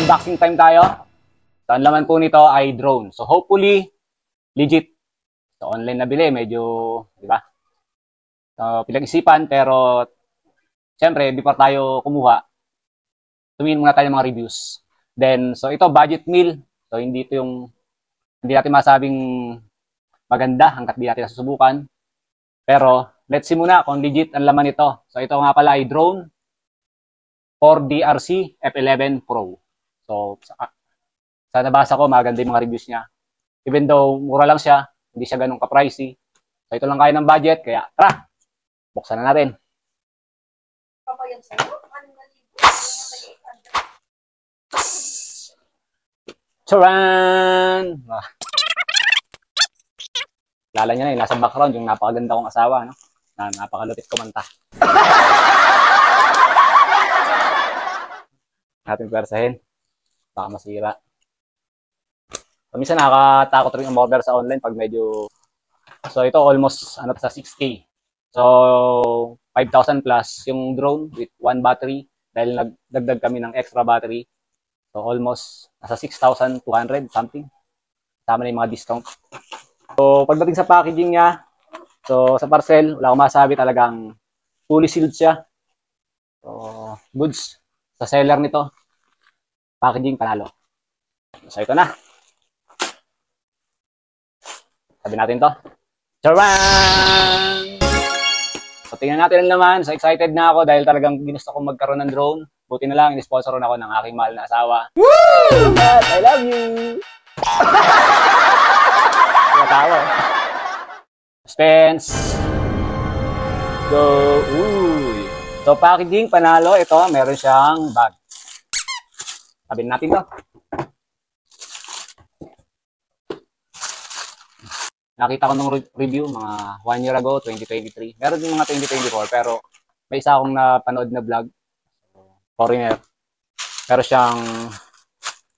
Unboxing time tayo. So, ang laman po nito ay drone. So, hopefully, legit. So, online na bili, medyo, di ba? So, pinag-isipan, pero, syempre, before tayo kumuha, tumingin muna tayo ng mga reviews. Then, so, ito, budget meal. So, hindi natin masabing maganda hanggat di natin nasusubukan. Pero, let's see muna kung legit ang laman nito. So, ito nga pala ay drone for DRC F11 Pro. So, sa nabasa ko, maganda yung mga reviews niya. Even though mura lang siya, hindi siya ganun ka-pricey. So, ito lang kaya ng budget, kaya tara, buksan na natin. Charan! Lala niya na yung nasa background, yung napakaganda kong asawa, no? Na napakalupit kumanta. Natin persahin. Baka masira. So, minsan nakakatakot rin umorder sa online pag medyo... So, ito almost sa 6K. So, 5,000 plus yung drone with one battery dahil nagdagdag kami ng extra battery. So, almost nasa 6,200 something. Tama na yung mga discount. So, pagdating sa packaging niya, so, sa parcel, wala akong masabi, talagang fully sealed siya. So, goods. Sa seller nito, packaging panalo. So, ito na. Sabi natin to. Charan! So, tingnan natin ang laman. So, excited na ako dahil talagang ginusto kong magkaroon ng drone. Buti na lang, in-sponsoron ako ng aking mahal na asawa. Woo! I love you! Tawa. Suspense. Let's go. Uy. So, packaging, panalo. Ito, meron siyang bag. Sabihin natin to. Nakita ko nung review, mga 1 year ago, 2023. Meron din mga 2024, pero may isa akong napanood na vlog. Foreigner. Pero siyang,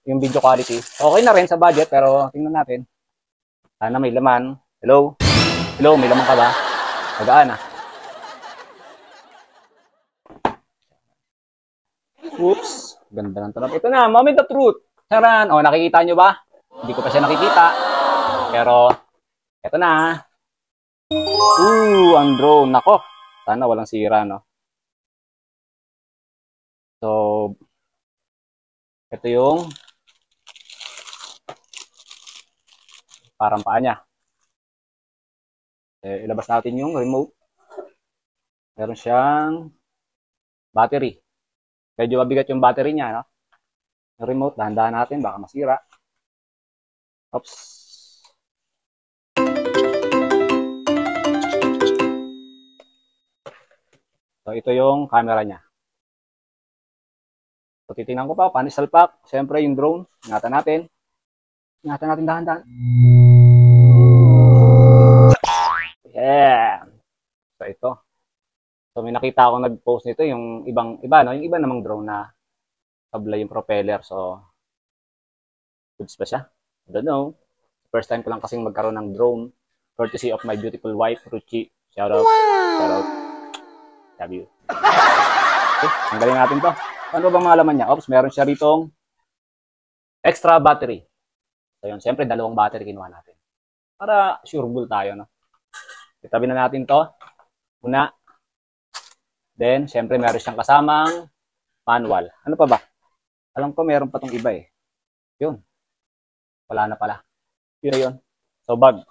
yung video quality. Okay na rin sa budget, pero tingnan natin. Sana may laman. Hello? Hello, may laman ka ba? Magaan ah. Oops. Ganda ng tulap. Ito na, moment of truth. Charan. O, nakikita nyo ba? Hindi ko pa siya nakikita. Pero, ito na. Ang drone. Nako. Sana walang sira, no? So, ito yung parang paa niya. Ilabas natin yung remote. Meron siyang battery. Medyo mabigat yung battery niya, no? Yung remote, dahan-dahan natin, baka masira. Oops. So, ito yung camera niya. So, titingnan ko pa, paano salpak. Siyempre, yung drone, ingatan natin. Ingatan natin dahan-dahan. Yeah! So, ito. So, may nakita akong nag-post nito, yung iba, no? Yung iba namang drone na sablay yung propeller. So, goods pa siya? I don't know. First time ko lang kasing magkaroon ng drone. Courtesy of my beautiful wife, Ruchi. Shout out. Wow. Shout out. Love you. Okay, tanggalin natin to. Ano ba mga laman niya? Oops, meron siya ritong extra battery. So yun, siyempre dalawang battery kinuha natin. Para sureable tayo, no? Itabi na natin to. Una. Then, siyempre meron siyang kasamang manual. Ano pa ba? Alam ko meron pa tong iba eh. Yun. Wala na pala. Yun na yun. So, bag.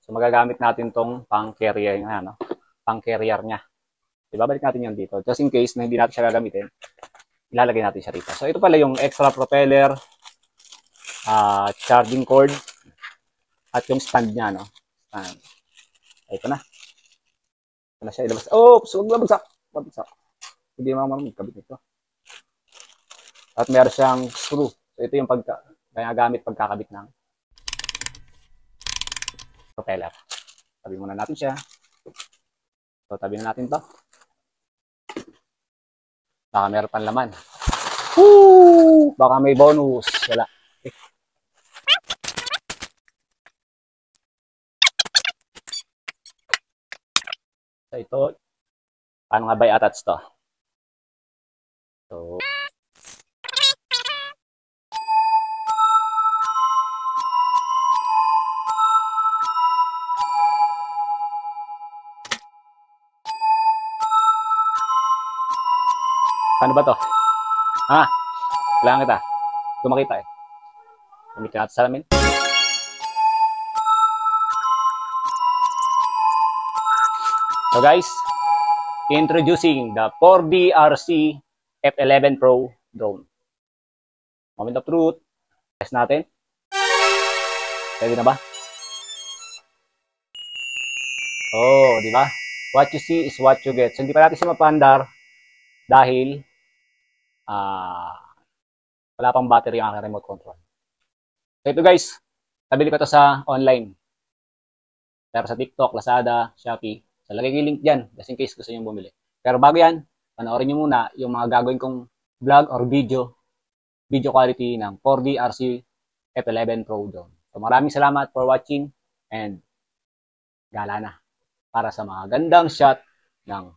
So, magagamit natin tong pang-carrier niya, no? Pang-carrier niya. Ibabalik natin yun dito. Just in case na hindi natin siya gagamitin, ilalagay natin siya rito. So, ito pala yung extra propeller, charging cord, at yung stand niya, no? Stand. Ito na. Ito na siya. Ilabas. Oops! Huwag babagsak. Babagsak. Hindi naman magkabit nito. At meron siyang screw. So, ito yung gamit pagkakabit ng propeller. Tabi muna natin siya. So, tabi na natin to. Baka meron pang laman. Woo! Baka may bonus. Wala. Okay. So, ito. Paano nga ba i-attach to? So, Paano ba to? Ha? Kailangan kita. Gumakita eh. Gamitin natin sa salamin. So guys, introducing the 4D RC F11 Pro drone. Moment of truth. Test natin. Pwede na ba? Oh, di ba? What you see is what you get. So hindi pa natin siya mapandar dahil wala pang battery ang aking remote control. So ito guys, nabili ko to sa online. Pero sa TikTok, Lazada, Shopee. So lagay ko yung link dyan, just in case gusto nyo bumili. Pero bago yan, panoorin nyo muna yung mga gagawin kong vlog or video quality ng 4D RC F11 Pro drone. So maraming salamat for watching and gala na para sa mga gandang shot ng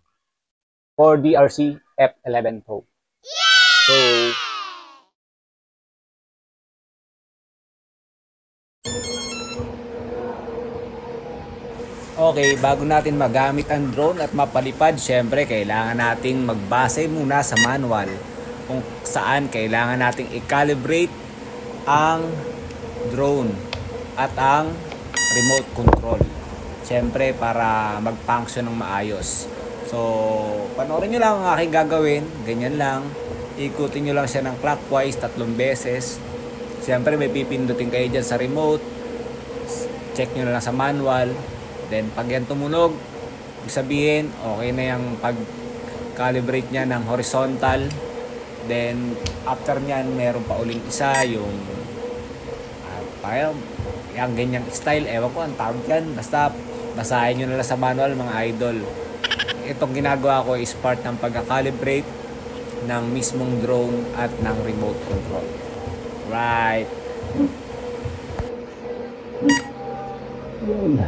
4D RC F11 Pro. So, okay, bago natin magamit ang drone at mapalipad, syempre kailangan nating magbase muna sa manual kung saan kailangan nating i-calibrate ang drone at ang remote control. Syempre para mag-function ng maayos. So, panoorin nyo lang ang aking gagawin. Ganyan lang. Ikutin nyo lang siya ng clockwise 3 beses. Syempre may pipindutin kayo dyan sa remote. Check nyo lang sa manual. Then pag yan tumunog, ibig sabihin okay na yung pag-calibrate niya ng horizontal. Then after nyan, meron pa uling isa yung yung ganyang style. Ewan ko ang tawag yan. Basta basahin nyo na lang sa manual mga idol. Itong ginagawa ko is part ng pag-calibrate ng mismong drone at ng remote control. Right. yun.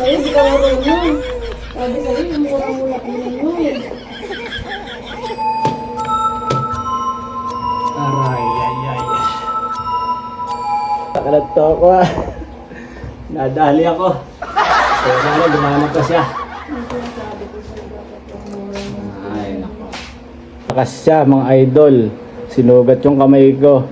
Hindi ka marunong. Sabi sa'yo, mura-mura ka na yun. Aray, ay. Nakalagto ako ah. Nadali ako. Kaya na, dumana pa siya. Ay, nako. Lakas siya, mga idol. Sinugat yung kamay ko.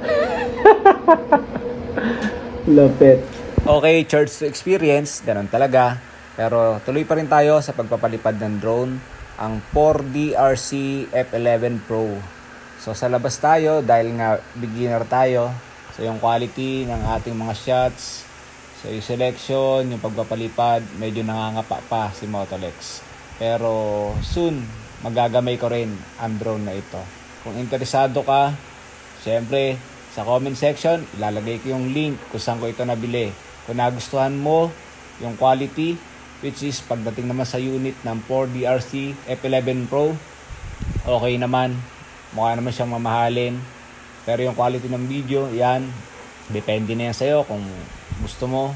Lapit. Okay, charge to experience, ganun talaga. Pero tuloy pa rin tayo sa pagpapalipad ng drone, ang 4D RC F11 Pro. So sa labas tayo dahil nga beginner tayo. So yung quality ng ating mga shots, so yung selection, yung pagpapalipad, medyo nangangapa pa si Motolex. Pero soon, magagamay ko rin ang drone na ito. Kung interesado ka, syempre sa comment section, ilalagay ko yung link kung saan ko ito nabili. Kung nagustuhan mo yung quality, which is pagdating naman sa unit ng 4D RC F11 Pro, okay naman. Mukha naman siyang mamahalin. Pero yung quality ng video, yan, depende na yan sa'yo kung gusto mo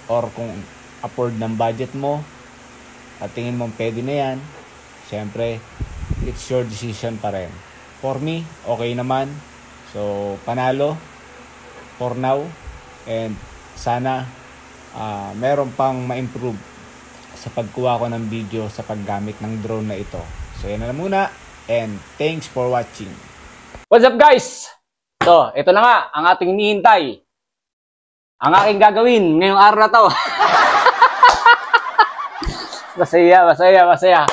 or kung afford ng budget mo at tingin mo pwede na yan. Siyempre, it's your decision pa rin. For me, okay naman. So, panalo for now. And sana meron pang ma-improve sa pagkuha ko ng video sa paggamit ng drone na ito. So, yan na muna. And thanks for watching. What's up guys? So, ito na nga ang ating hinihintay. Ang aking gagawin ngayong araw na to. Masaya.